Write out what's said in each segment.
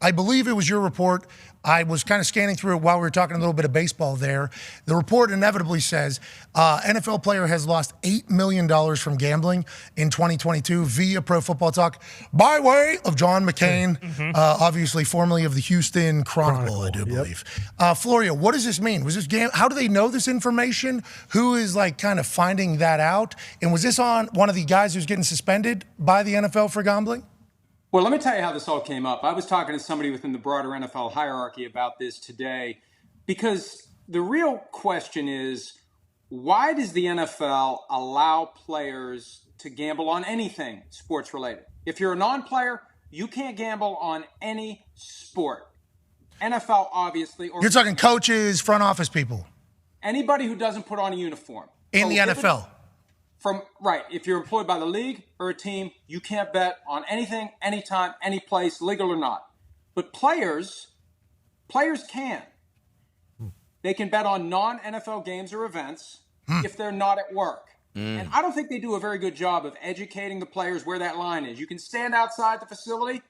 I believe it was your report. I was kind of scanning through it while we were talking a little bit of baseball there. The report inevitably says NFL player has lost $8 million from gambling in 2022 via Pro Football Talk by way of John McCain, obviously formerly of the Houston Chronicle, I do believe. Floria, what does this mean? Was this how do they know this information? Who is like kind of finding that out? And was this on one of the guys who's getting suspended by the NFL for gambling? Well, let me tell you how this all came up. I was talking to somebody within the broader NFL hierarchy about this today, because the real question is, why does the NFL allow players to gamble on anything sports related? If you're a non-player, you can't gamble on any sport. NFL, obviously. Or you're talking coaches, front office people. Anybody who doesn't put on a uniform. In the NFL. If you're employed by the league or a team, you can't bet on anything, anytime, any place, legal or not. But players can. They can bet on non-NFL games or events if they're not at work. And I don't think they do a very good job of educating the players where that line is. You can stand outside the facility,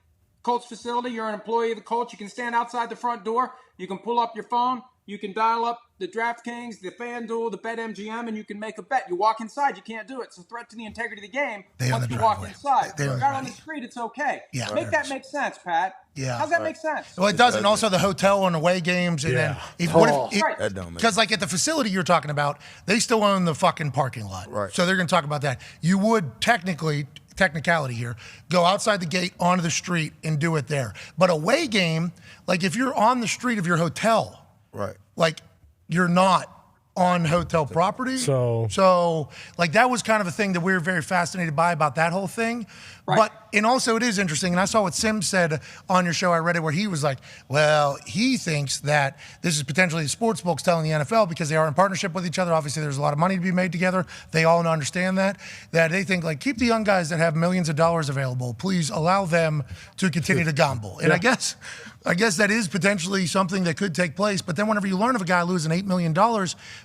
Colts facility, you're an employee of the Colts, you can stand outside the front door, you can pull up your phone, you can dial up the DraftKings, the FanDuel, the BetMGM, and you can make a bet. You walk inside, you can't do it. It's a threat to the integrity of the game once you walk inside. You're out on the street, it's okay. Yeah. Make that make sense, Pat. Yeah. How's that make sense? Well, it does, and also the hotel and away games, and then because like at the facility you're talking about, they still own the fucking parking lot, right? So they're going to talk about that. You would technicality here, go outside the gate onto the street and do it there. But away game, like if you're on the street of your hotel, right? Like you're not on hotel property. So like that was kind of a thing that we were very fascinated by about that whole thing. Right. And also it is interesting, and I saw what Sims said on your show, I read it, where he was like, well, he thinks that this is potentially the sports books telling the NFL, because they are in partnership with each other. Obviously there's a lot of money to be made together. They all understand that they think like, keep the young guys that have millions of dollars available. Please allow them to continue to gamble. And I guess that is potentially something that could take place. But then whenever you learn of a guy losing $8 million,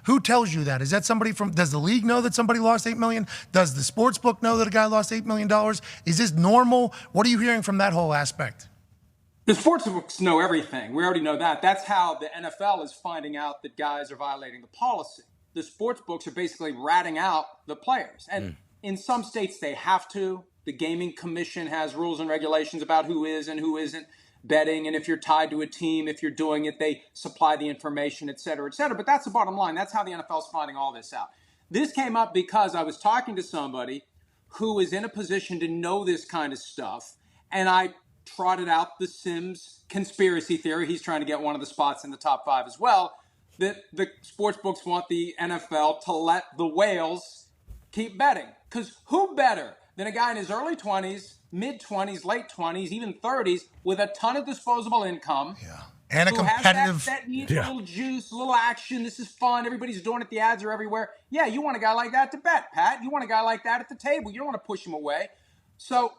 who tells you that? Is that somebody does the league know that somebody lost $8 million? Does the sports book know that a guy lost $8 million? Is this normal? What are you hearing from that whole aspect? The sports books know everything. We already know that. That's how the NFL is finding out that guys are violating the policy. The sports books are basically ratting out the players. And in some states, they have to. The Gaming Commission has rules and regulations about who is and who isn't betting. And if you're tied to a team, if you're doing it, they supply the information, et cetera, et cetera. But that's the bottom line. That's how the NFL is finding all this out. This came up because I was talking to somebody who is in a position to know this kind of stuff. And I trotted out the Sims conspiracy theory. He's trying to get one of the spots in the top 5 as well, that the sports books want the NFL to let the whales keep betting. Because who better than a guy in his early 20s, mid-20s, late 20s, even 30s, with a ton of disposable income. Yeah. And a competitive. That needs a little juice, a little action. This is fun. Everybody's doing it. The ads are everywhere. Yeah, you want a guy like that to bet, Pat. You want a guy like that at the table. You don't want to push him away. So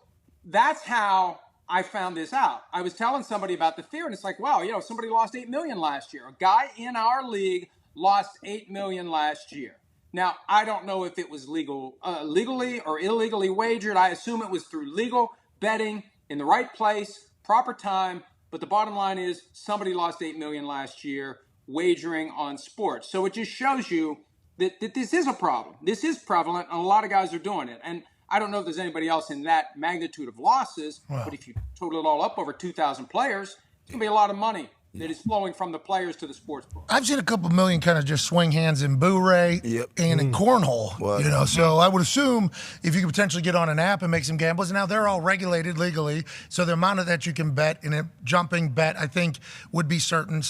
that's how I found this out. I was telling somebody about the fear, and it's like, wow, somebody lost $8 million last year. A guy in our league lost $8 million last year. Now, I don't know if it was legally or illegally wagered. I assume it was through legal betting in the right place, proper time. But the bottom line is somebody lost $8 million last year wagering on sports. So it just shows you that this is a problem. This is prevalent, and a lot of guys are doing it. And I don't know if there's anybody else in that magnitude of losses, but if you total it all up over 2,000 players, it's going to be a lot of money that is flowing from the players to the sports book. I've seen a couple million kind of just swing hands in Boo-Ray and in cornhole, So I would assume if you could potentially get on an app and make some gambles, and now they're all regulated legally, so the amount of that you can bet in a jumping bet, I think, would be certainly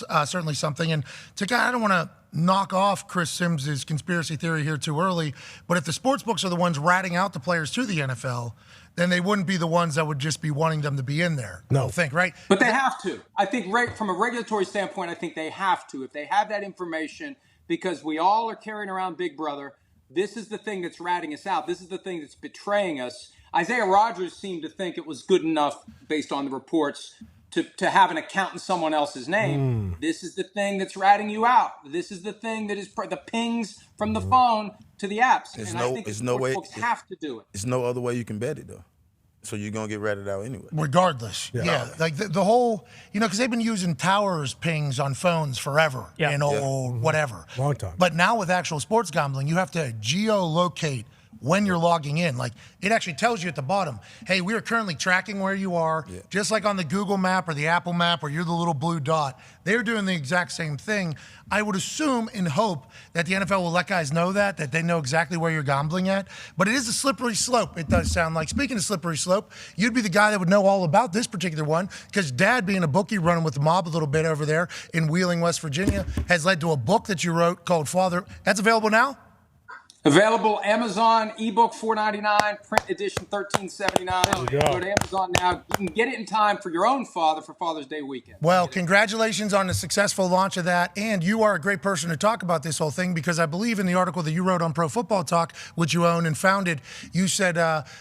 something. And I don't want to knock off Chris Sims' conspiracy theory here too early, but if the sports books are the ones ratting out the players to the NFL, then they wouldn't be the ones that would just be wanting them to be in there. No. I think, right? But they have to. I think from a regulatory standpoint, I think they have to. If they have that information, because we all are carrying around Big Brother, this is the thing that's ratting us out. This is the thing that's betraying us. Isaiah Rodgers seemed to think it was good enough, based on the reports, to have an account in someone else's name. This is the thing that's ratting you out. This is the thing that is the pings from the phone to the apps. I think the sports books have to do it. There's no other way you can bet it, though. So you're going to get ratted out anyway. Regardless. Yeah. Like the whole, because they've been using towers pings on phones forever and whatever. Long time. But now with actual sports gambling, you have to geolocate when you're logging in. Like, it actually tells you at the bottom, hey, we are currently tracking where you are, just like on the Google map or the Apple map, or you're the little blue dot. They're doing the exact same thing. I would assume and hope that the NFL will let guys know that they know exactly where you're gambling at. But it is a slippery slope, it does sound like. Speaking of slippery slope, you'd be the guy that would know all about this particular one, because Dad, being a bookie, running with the mob a little bit over there in Wheeling, West Virginia, has led to a book that you wrote called Father. That's available now? Available Amazon, ebook $4.99, print edition $13.79. Go to Amazon now. You can get it in time for your own father for Father's Day weekend. Well, congratulations on the successful launch of that. And you are a great person to talk about this whole thing, because I believe in the article that you wrote on Pro Football Talk, which you own and founded, you said,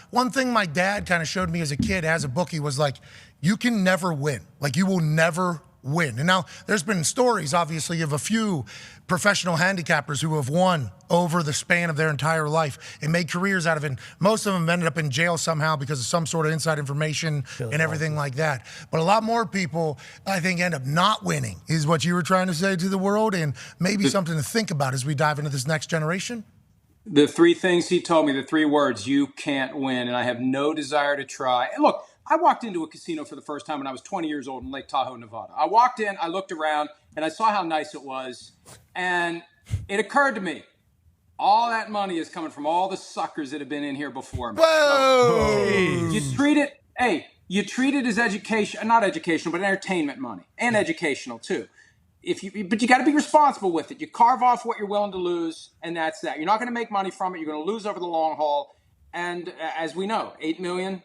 one thing my dad kind of showed me as a kid, as a bookie, was like, you can never win. Like, you will never win. And now there's been stories, obviously, of a few professional handicappers who have won over the span of their entire life and made careers out of it. Most of them ended up in jail somehow because of some sort of inside information and everything like that. But a lot more people, I think, end up not winning, is what you were trying to say to the world, and maybe something to think about as we dive into this next generation. The three things he told me, the three words: you can't win, and I have no desire to try. And look, I walked into a casino for the first time when I was 20 years old in Lake Tahoe, Nevada. I walked in, I looked around, and I saw how nice it was. And it occurred to me, all that money is coming from all the suckers that have been in here before me. Whoa! So you treat it as education, not educational, but entertainment money, and educational too. But you got to be responsible with it. You carve off what you're willing to lose, and that's that. You're not going to make money from it. You're going to lose over the long haul. And as we know, 8 million,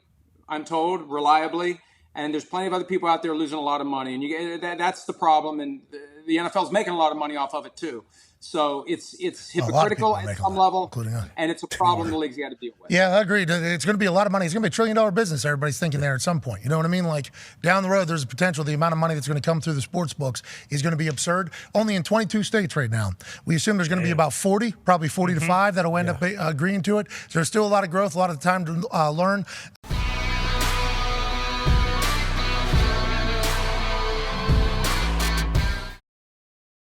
I'm told, reliably. And there's plenty of other people out there losing a lot of money. And that's the problem. And the NFL's making a lot of money off of it, too. So it's hypocritical at some level, and it's a problem the league's got to deal with. Yeah, I agree. It's going to be a lot of money. It's going to be $1 trillion business, everybody's thinking there at some point. You know what I mean? Like, down the road, there's a potential. The amount of money that's going to come through the sports books is going to be absurd. Only in 22 states right now. We assume there's going to be about 40, probably 40 to 5 that'll end up agreeing to it. So there's still a lot of growth, a lot of time to learn.